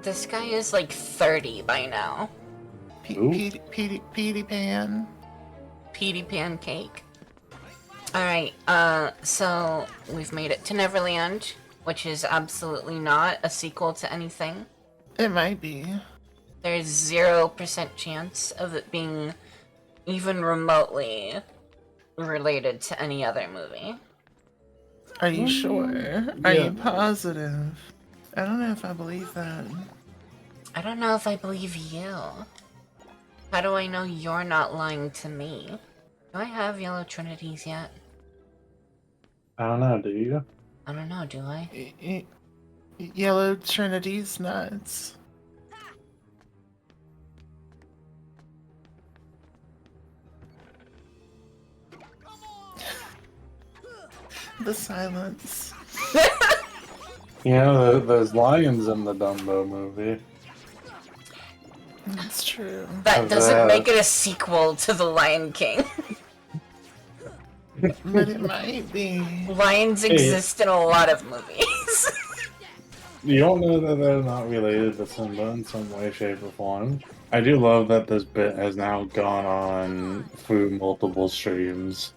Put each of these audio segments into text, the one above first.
This guy is like 30 by now. Petey Pan. Petey Pancake. Alright, so we've made it to Neverland, which is absolutely not a sequel to anything. It might be. There's 0% chance of it being even remotely related to any other movie. Are you sure? Are you positive? I don't know if I believe that. I don't know if I believe you. How do I know you're not lying to me? Do I have Yellow Trinities yet? I don't know, do you? I don't know, do I? Yellow Trinity's nuts. The silence. You know, there's lions in the Dumbo movie. That's true. That doesn't make it a sequel to The Lion King. But it might be. Lions exist in a lot of movies. You don't know that they're not related to Simba in some way, shape, or form. I do love that this bit has now gone on through multiple streams.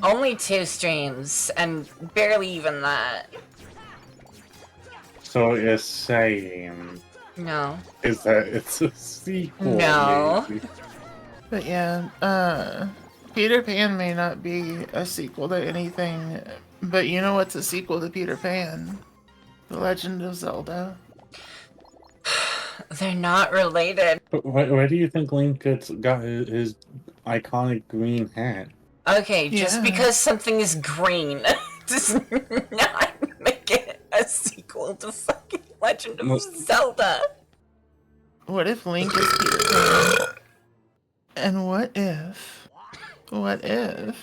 Only 2 streams, and barely even that. So what you're saying No. is that it's a sequel? No. Maybe. But yeah, Peter Pan may not be a sequel to anything, but you know what's a sequel to Peter Pan? The Legend of Zelda. They're not related. But where do you think Link got his iconic green hat? Okay, just because something is green does not make it a sequel to fucking Legend of Zelda. What if Link is Peter Pan? And what if Shigeru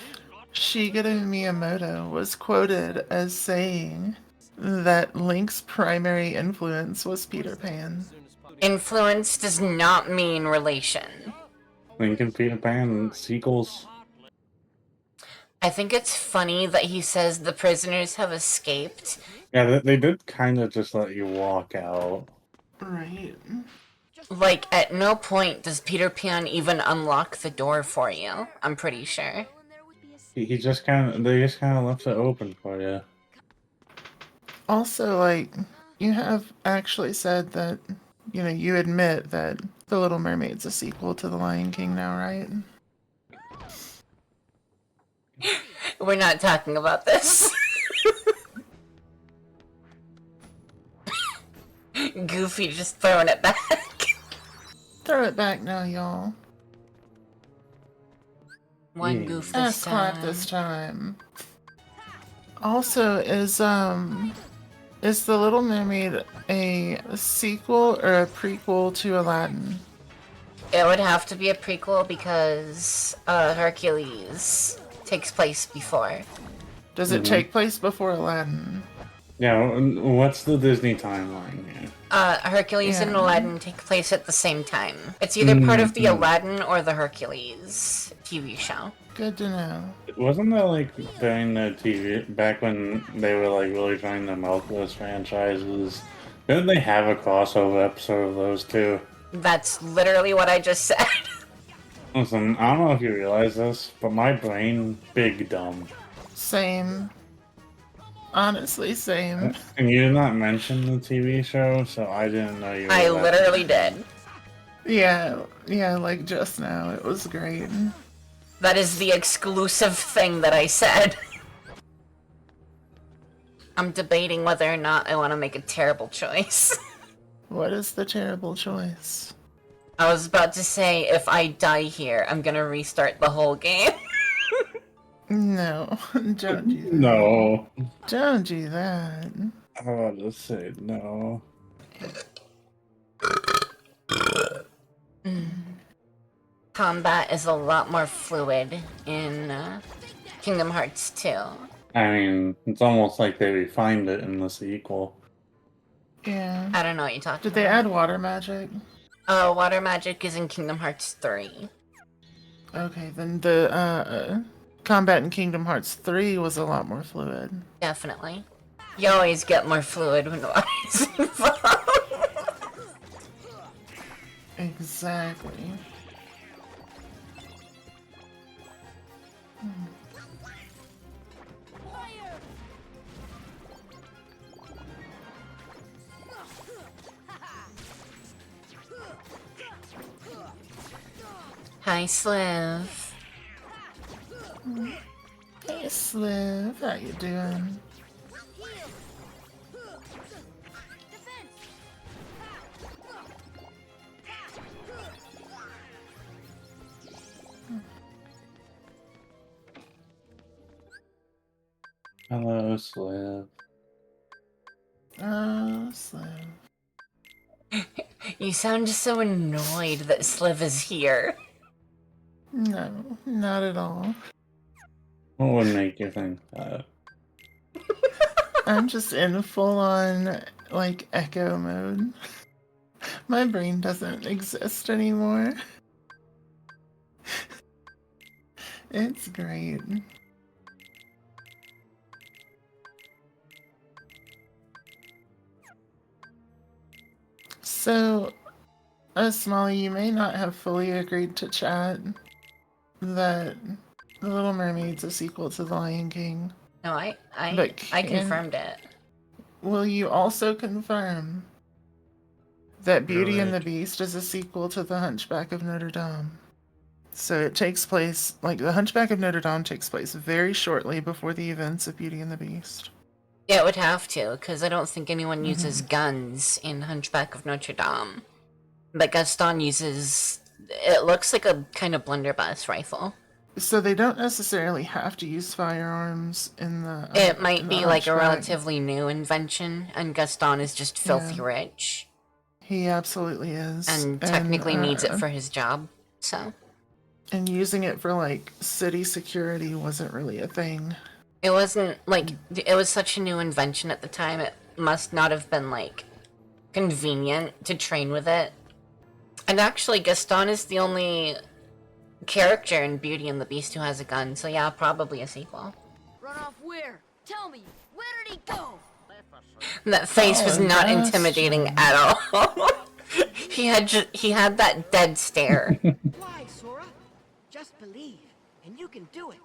Miyamoto was quoted as saying that Link's primary influence was Peter Pan? Influence does not mean relation. Link and Peter Pan sequels. I think it's funny that he says the prisoners have escaped. Yeah, they did kind of just let you walk out. Right. Like, at no point does Peter Pan even unlock the door for you, I'm pretty sure. They just kind of left it open for you. Also, like, you have actually said that, you know, you admit that The Little Mermaid's a sequel to The Lion King now, right? We're not talking about this. Goofy just throwing it back. Throw it back now, y'all. One goof this Ass clap time. this time. Also, is The Little Mermaid a sequel or a prequel to Aladdin? It would have to be a prequel because Hercules takes place before. Does it take place before Aladdin? Yeah, what's the Disney timeline here? Hercules and Aladdin take place at the same time. It's either part of the Aladdin or the Hercules TV show. Good to know. Wasn't that like during the TV, back when they were like really trying to milk those franchises? Didn't they have a crossover episode of those two? That's literally what I just said. Listen, I don't know if you realize this, but my brain, big dumb. Same. Honestly, same. And you did not mention the TV show, so I didn't know you were I literally did. Yeah, like just now. It was great. That is the exclusive thing that I said. I'm debating whether or not I want to make a terrible choice. What is the terrible choice? I was about to say, if I die here, I'm gonna restart the whole game. No, don't do that. No. Don't do that. I was about to say no. Combat is a lot more fluid in Kingdom Hearts 2. I mean, it's almost like they refined it in the sequel. Yeah. I don't know what you're talking Did they add water magic? Water magic is in Kingdom Hearts 3. Okay, then the combat in Kingdom Hearts 3 was a lot more fluid. Definitely. You always get more fluid when water's involved. Exactly. Hi, Sliv. Hey, Sliv, how you doing? Hello, Sliv. Oh, Sliv. You sound so annoyed that Sliv is here. No, not at all. What would make you think that? I'm just in full-on, like, echo mode. My brain doesn't exist anymore. It's great. So, Smalley, you may not have fully agreed to chat that The Little Mermaid's a sequel to The Lion King. No, I But confirmed it. Will you also confirm that Beauty and the Correct. Beast is a sequel to The Hunchback of Notre Dame? So it takes place, like, The Hunchback of Notre Dame takes place very shortly before the events of Beauty and the Beast. Yeah, it would have to, because I don't think anyone uses guns in Hunchback of Notre Dame. But Gaston uses... It looks like a kind of blunderbuss rifle. So they don't necessarily have to use firearms in the. It might in the be like a Hunchback. relatively new invention, and Gaston is just filthy rich. He absolutely is. And technically needs it for his job, so... And using it for, like, city security wasn't really a thing. It wasn't, like, it was such a new invention at the time, it must not have been, like, convenient to train with it. And actually, Gaston is the only character in Beauty and the Beast who has a gun, so yeah, probably a sequel. Run off where? Tell me, where did he go? That face was not intimidating at all. he had that dead stare. Why, Sora? Just believe, and you can do it.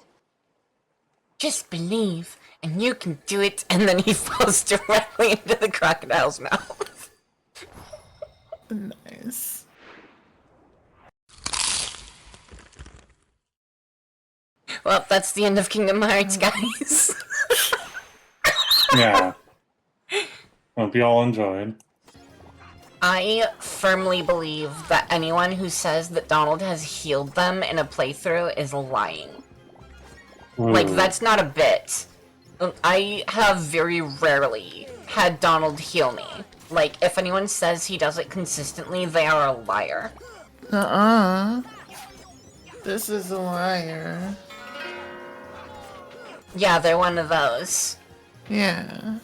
Just believe, and you can do it, and then he falls directly into the crocodile's mouth. Nice. Well, that's the end of Kingdom Hearts, guys. Yeah. Hope you all enjoyed. I firmly believe that anyone who says that Donald has healed them in a playthrough is lying. Like, Ooh. that's not a bit. I have very rarely had Donald heal me. Like, if anyone says he does it consistently, they are a liar. This is a liar. Yeah, they're one of those. Yeah.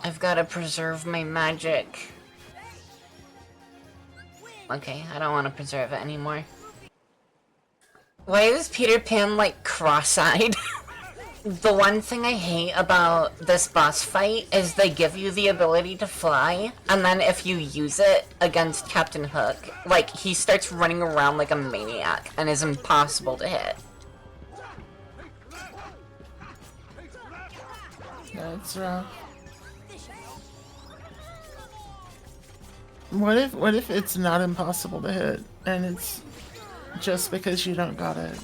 I've gotta preserve my magic. Okay, I don't want to preserve it anymore. Why is Peter Pan, like, cross-eyed? The one thing I hate about this boss fight is they give you the ability to fly, and then if you use it against Captain Hook, like, he starts running around like a maniac and is impossible to hit. That's rough. What if it's not impossible to hit, and it's just because you don't got it?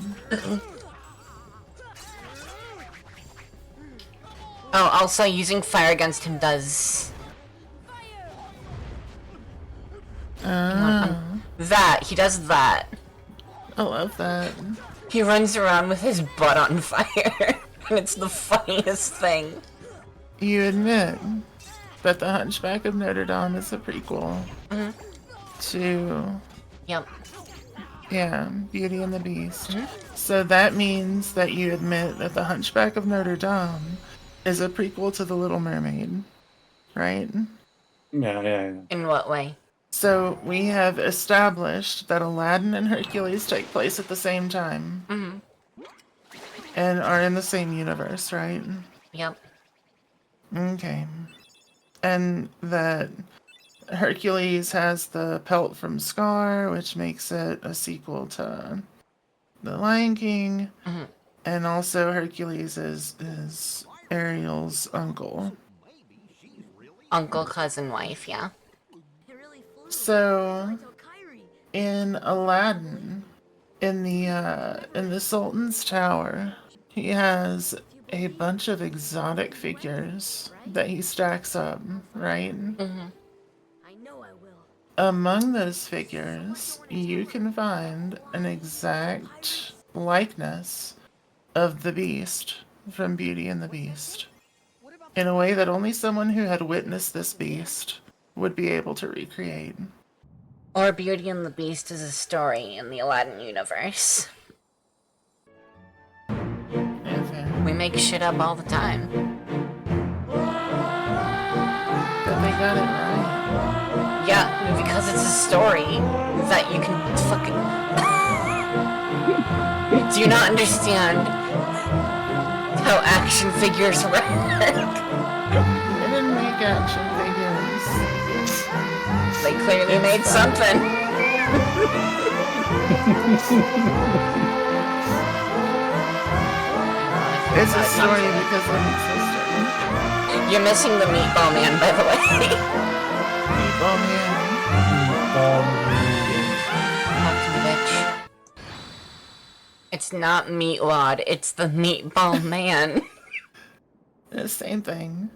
Oh, also using fire against him does... That, he does that. I love that. He runs around with his butt on fire, and it's the funniest thing. You admit that The Hunchback of Notre Dame is a prequel to, Yep. yeah, Beauty and the Beast. So that means that you admit that The Hunchback of Notre Dame is a prequel to The Little Mermaid, right? Yeah. In what way? So we have established that Aladdin and Hercules take place at the same time. And are in the same universe, right? Yep. Okay. And that Hercules has the pelt from Scar, which makes it a sequel to The Lion King. Mhm. And also Hercules is Ariel's uncle. Uncle, cousin, wife, yeah. So in Aladdin, in the Sultan's Tower, he has a bunch of exotic figures that he stacks up, right? Mm-hmm. Among those figures, you can find an exact likeness of the Beast from Beauty and the Beast, in a way that only someone who had witnessed this beast would be able to recreate. Or Beauty and the Beast is a story in the Aladdin universe. Okay. We make shit up all the time. But they got it right. Yeah, because it's a story that you can fucking... Do you not understand how action figures work? They didn't make action figures. They clearly made something. It's a story because of its history. You're missing the Meatball Man, by the way. Meatball Man. Bitch. It's not Meatwad, it's the Meatball Man. The same thing.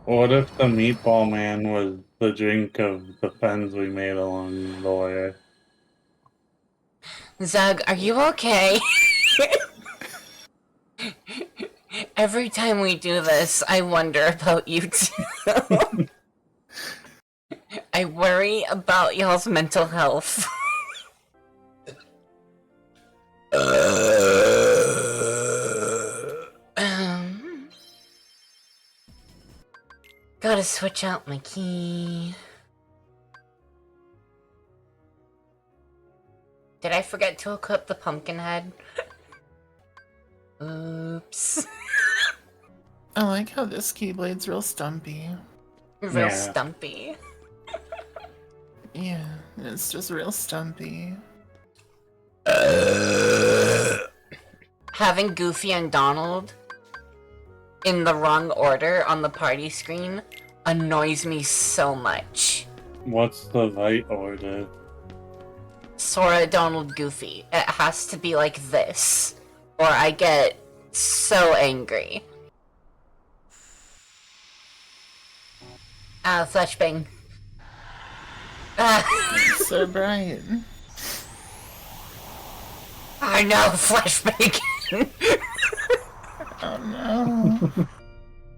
What if the Meatball Man was the drink of the friends we made along the way? Zug, are you okay? Every time we do this, I wonder about you too. I worry about y'all's mental health. Gotta switch out my key. Did I forget to equip the pumpkin head? Oops. I like how this Keyblade's real stumpy. Real Yeah. stumpy. Yeah, it's just real stumpy. Having Goofy and Donald in the wrong order on the party screen annoys me so much. What's the right order? Sora, Donald, Goofy. It has to be like this, or I get so angry. Ah, flashbang. Ah. So bright. I know, flashbang. Oh no.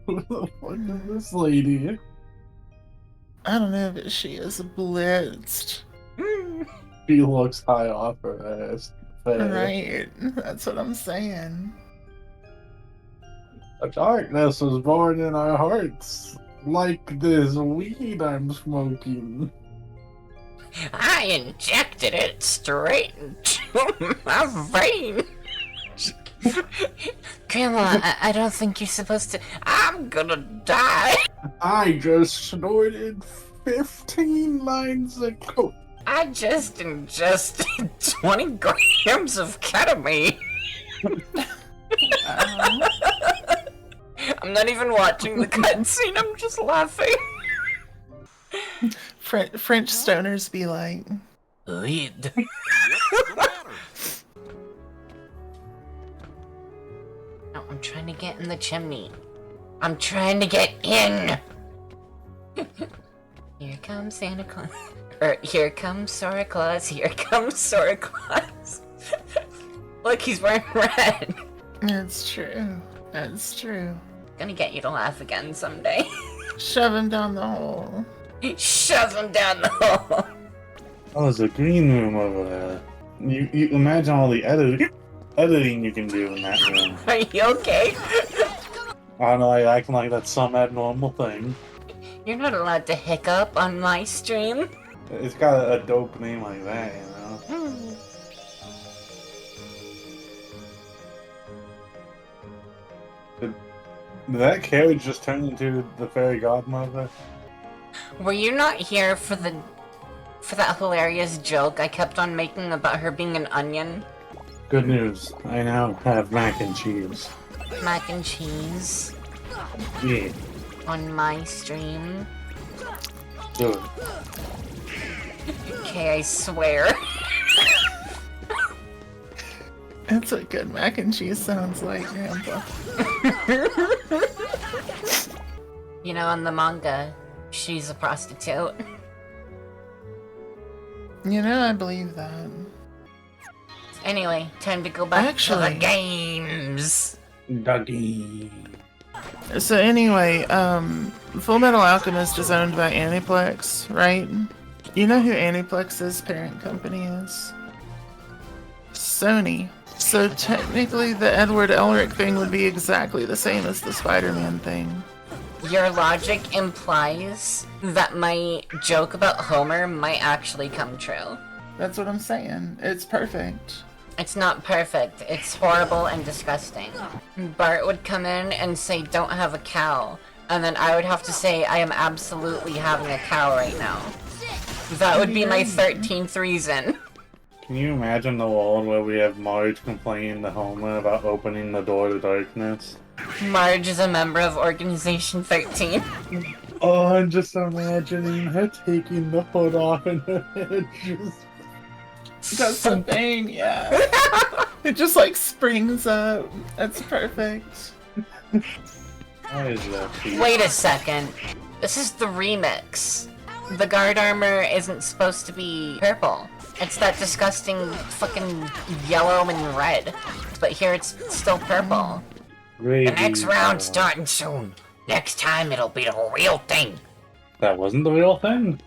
Who the fuck is this lady? I don't know, but she is blitzed. She looks high off her ass. Fair. Right. That's what I'm saying. A darkness was born in our hearts, like this weed I'm smoking. I injected it straight into my vein. Grandma, I don't think you're supposed to. I'm gonna die. I just snorted 15 lines of coke. I just ingested 20 grams of ketamine. I'm not even watching the cutscene, I'm just laughing. French stoners be like, Lead. No, I'm trying to get in the chimney. I'm trying to get in! Here comes Santa Claus. Here comes Sora Claus. Here comes Sora Claus. Look, he's wearing red. it's true. That's true. Gonna get you to laugh again someday. Shove him down the hole. Shove him down the hole. Oh, there's a green room over there. You imagine all the editing you can do in that room. Are you okay? I don't know, I acting like that's some abnormal thing. You're not allowed to hiccup on my stream. It's got a dope name like that, you know? Did that carriage just turn into the fairy godmother? Were you not here for that hilarious joke I kept on making about her being an onion? Good news. I now have mac and cheese. Mac and cheese Yeah. on my stream. Do it. Okay, I swear. That's what good mac and cheese sounds like, Grandpa. You know, in the manga, she's a prostitute. You know, I believe that. Anyway, time to go back to the Actually- games. Doggy. So anyway, Full Metal Alchemist is owned by Aniplex, right? You know who Aniplex's parent company is? Sony. So technically the Edward Elric thing would be exactly the same as the Spider-Man thing. Your logic implies that my joke about Homer might actually come true. That's what I'm saying. It's perfect. It's not perfect, it's horrible and disgusting. Bart would come in and say, "Don't have a cow," and then I would have to say, "I am absolutely having a cow right now." That would be my 13th reason. Can you imagine the world where we have Marge complaining to Homer about opening the door to darkness? Marge is a member of Organization 13. Oh, I'm just imagining her taking the hood off and her head just... That's the thing, yeah. It just like springs up. That's perfect. Why is that? Wait a second. This is the remix. The guard armor isn't supposed to be purple. It's that disgusting fucking yellow and red. But here it's still purple. Gravy. The next round's starting soon. Next time it'll be the real thing. That wasn't the real thing.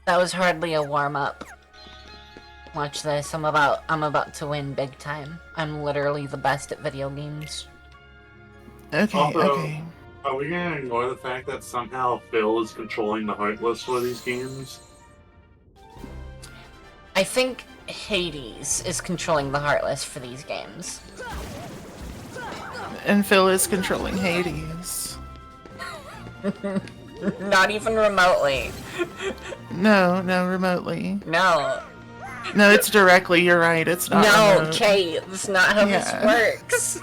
That was hardly a warm-up. Watch this, I'm about to win big time. I'm literally the best at video games. Okay, Also- okay. Are we gonna ignore the fact that somehow Phil is controlling the Heartless for these games? I think Hades is controlling the Heartless for these games. And Phil is controlling Hades. Not even remotely. No, remotely. No. No, it's directly, you're right, it's not No, remote. Kate, that's not how this Yeah. works.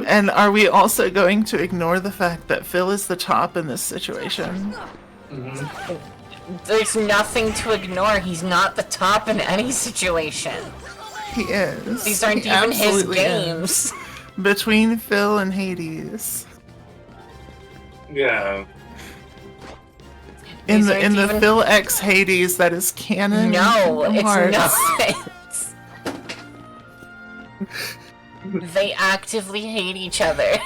And are we also going to ignore the fact that Phil is the top in this situation? There's nothing to ignore. He's not the top in any situation. He is. These aren't He even his absolutely games. is. Between Phil and Hades. Yeah. In These the aren't even- Phil X Hades that is canon. No, in it's Hearts. not. They actively hate each other.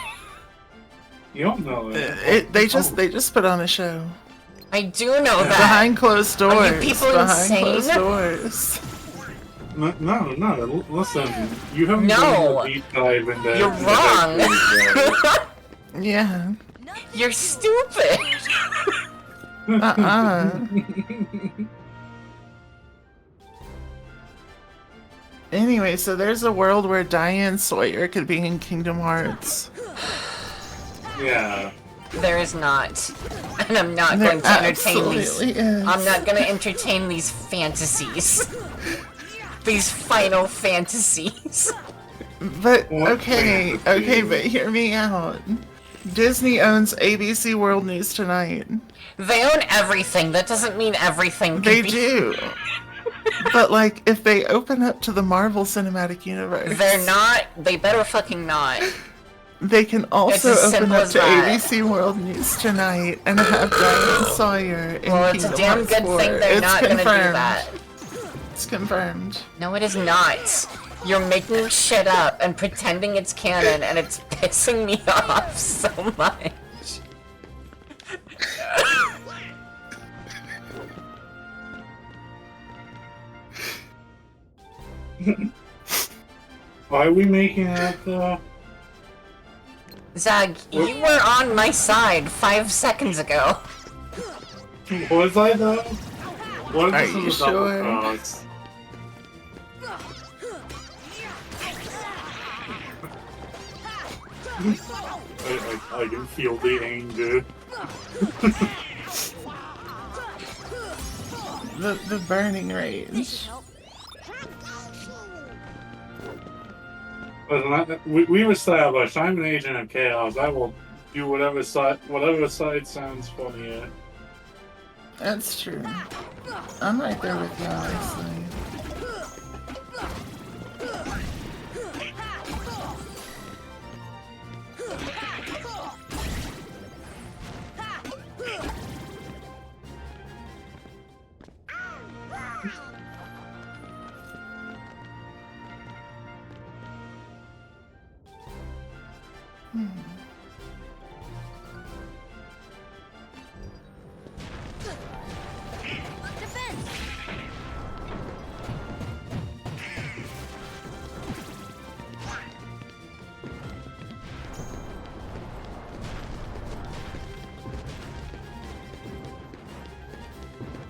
You don't know it. They just put on a show. I do know that. Behind closed doors. Are you people behind insane? closed doors. No, listen. You haven't No. done a deep dive into You're wrong. Yeah. You're stupid. Anyway, so there's a world where Diane Sawyer could be in Kingdom Hearts. Yeah. There is not. And I'm not There going to entertain absolutely these. is. I'm not going to entertain these fantasies. These final fantasies. But What okay, but hear me out. Disney owns ABC World News Tonight. They own everything. That doesn't mean everything can They be... do. But like, if they open up to the Marvel Cinematic Universe, They're not. They better fucking not. they can also It's as open simple up as to that. ABC World News Tonight and have Diane Sawyer in Well, it's a Kingdom damn Hearts good 4. thing they're It's not going to do confirmed. that. It's confirmed. No, it is not. You're making shit up and pretending it's canon, and it's pissing me off so much. Why are we making that though? Zag, you were on my side 5 seconds ago. Was I though? What Are if this you is a double sure? cross? I can feel the anger. The burning rage. But we've established I'm an agent of chaos. I will do whatever side sounds funnier. That's true. I'm right there with you, honestly.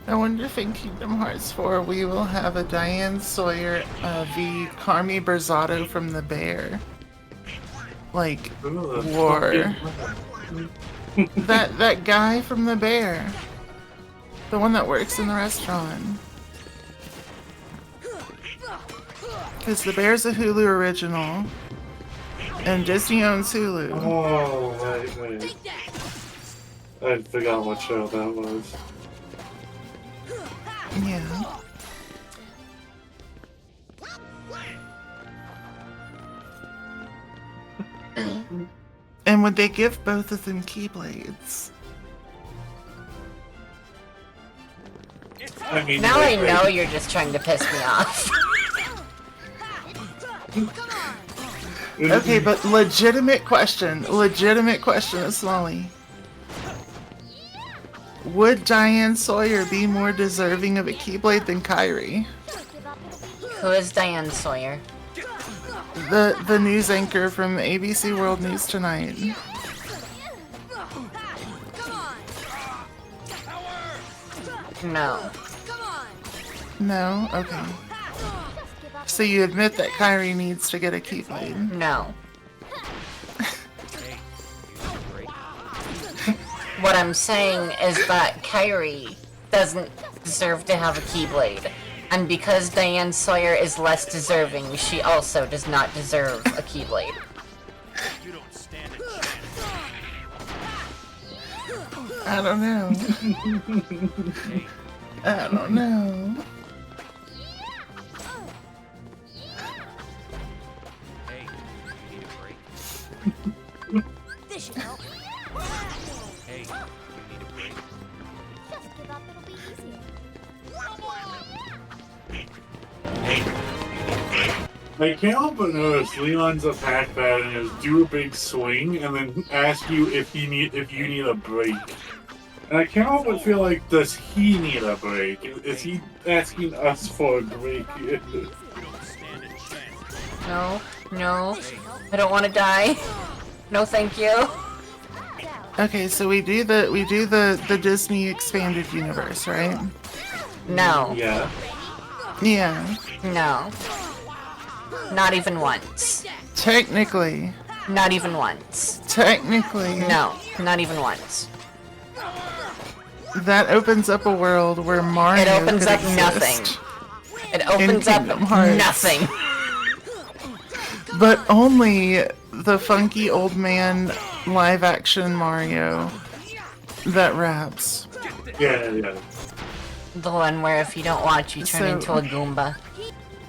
I wonder if in Kingdom Hearts 4 we will have a Diane Sawyer v. Carmi Berzato from the Bear. Like, war. That guy from the Bear. The one that works in the restaurant. Because the Bear's a Hulu original. And Disney owns Hulu. Oh, wait. I forgot what show that was. Yeah. And would they give both of them Keyblades? I mean, Now I know you're just trying to piss me off. Okay, but legitimate question, Smalley. Would Diane Sawyer be more deserving of a Keyblade than Kyrie? Who is Diane Sawyer? The news anchor from ABC World News Tonight. No. No? Okay. So you admit that Kyrie needs to get a Keyblade? No. What I'm saying is that Kyrie doesn't deserve to have a Keyblade. And because Diane Sawyer is less deserving, she also does not deserve a Keyblade. You don't stand a chance. I don't know. I don't know. Hey, you need a break? This should help. Hey, you need a break? Just give up, it'll be easier. Hey, you need a break? I can't help but notice Leon's attack pattern is do a big swing and then ask you if you need a break. And I can't help but feel like, does he need a break? Is he asking us for a break? You don't stand a chance. No. I don't want to die. No, thank you. Okay, so we do the Disney expanded universe, right? No. Yeah. Yeah. No. Not even once. Technically. Not even once. Technically. No, not even once. That opens up a world where Mario It opens could up nothing. exist. It opens up Kingdom Hearts. nothing. But only the funky old man live action Mario that raps. Yeah. The one where if you don't watch, you turn So- into a Goomba.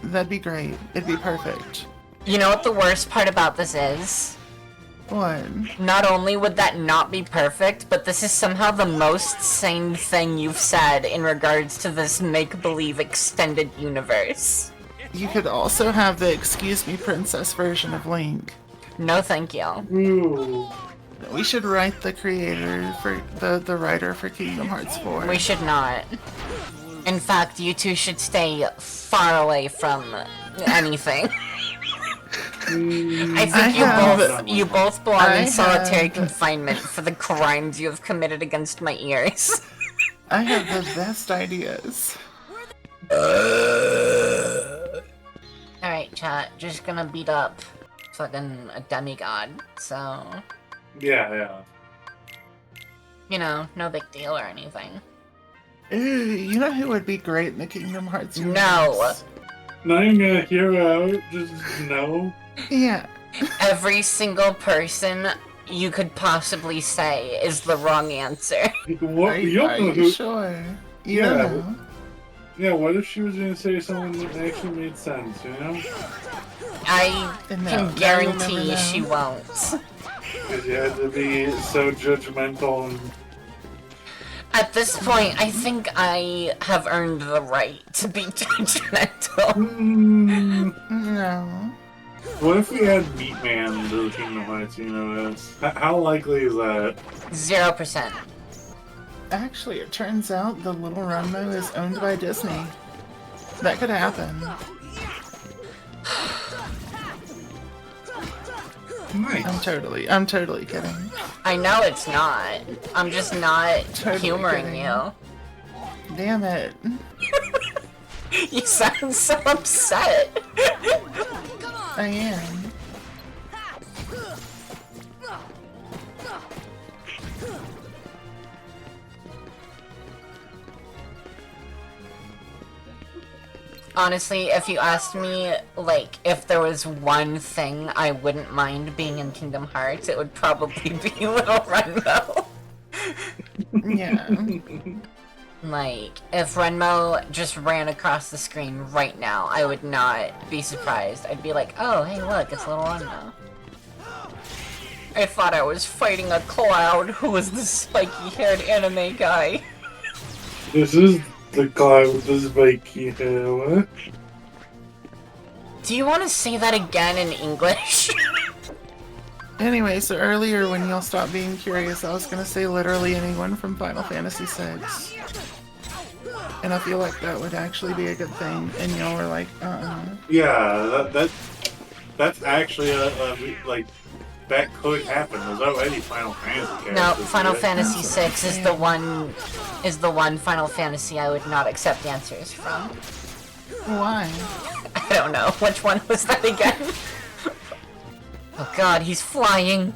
That'd be great. It'd be perfect. You know what the worst part about this is? What? Not only would that not be perfect, but this is somehow the most sane thing you've said in regards to this make-believe extended universe. You could also have the Excuse Me Princess version of Link. No thank you. Ooh. We should write the creator for the writer for Kingdom Hearts 4. We should not. In fact, you two should stay far away from anything. I think you both belong in solitary confinement for the crimes you have committed against my ears. I have the best ideas. Alright, chat, just gonna beat up fucking a demigod, so, Yeah. you know, no big deal or anything. Ooh, you know who would be great in the Kingdom Hearts universe? No. Not even gonna hear her out, just no. Yeah. Every single person you could possibly say is the wrong answer. What? You don't Are know you who. sure? You Yeah. don't know. Yeah, what if she was gonna say something that actually made sense, you know? I No, can now you'll guarantee never she know. won't. Because you had to be so judgmental and. At this point, I think I have earned the right to be judgmental. No. What if we had Meat Man into the Kingdom Hearts universe? How likely is that? 0%. Actually, it turns out the Little Runmo is owned by Disney. That could happen. Nice. I'm totally kidding. I know it's not. I'm just not Totally humoring kidding. you. Damn it. You sound so upset. I am. Honestly, if you asked me, like, if there was one thing I wouldn't mind being in Kingdom Hearts, it would probably be Little Renmo. Yeah. Like, if Renmo just ran across the screen right now, I would not be surprised. I'd be like, oh, hey, look, it's Little Renmo. I thought I was fighting a Cloud who was the spiky-haired anime guy. This is the guy with the spiky hair, what? Do you want to say that again in English? Anyway, so earlier when y'all stopped being curious, I was gonna say literally anyone from Final Fantasy VI. And I feel like that would actually be a good thing, and y'all were like, Yeah, that's actually like that could happen. There's already Final Fantasy characters. No, Final right? Fantasy VI is the one Final Fantasy I would not accept answers from. Why? I don't know. Which one was that again? Oh god, he's flying.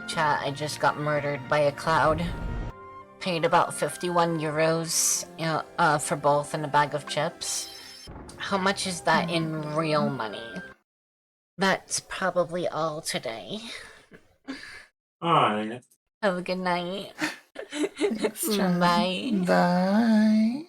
Chat, I just got murdered by a Cloud. Paid about 51 euros for both and a bag of chips. How much is that in real money? That's probably all today. Alright. Have a good night. Thanks, John. Bye. Bye.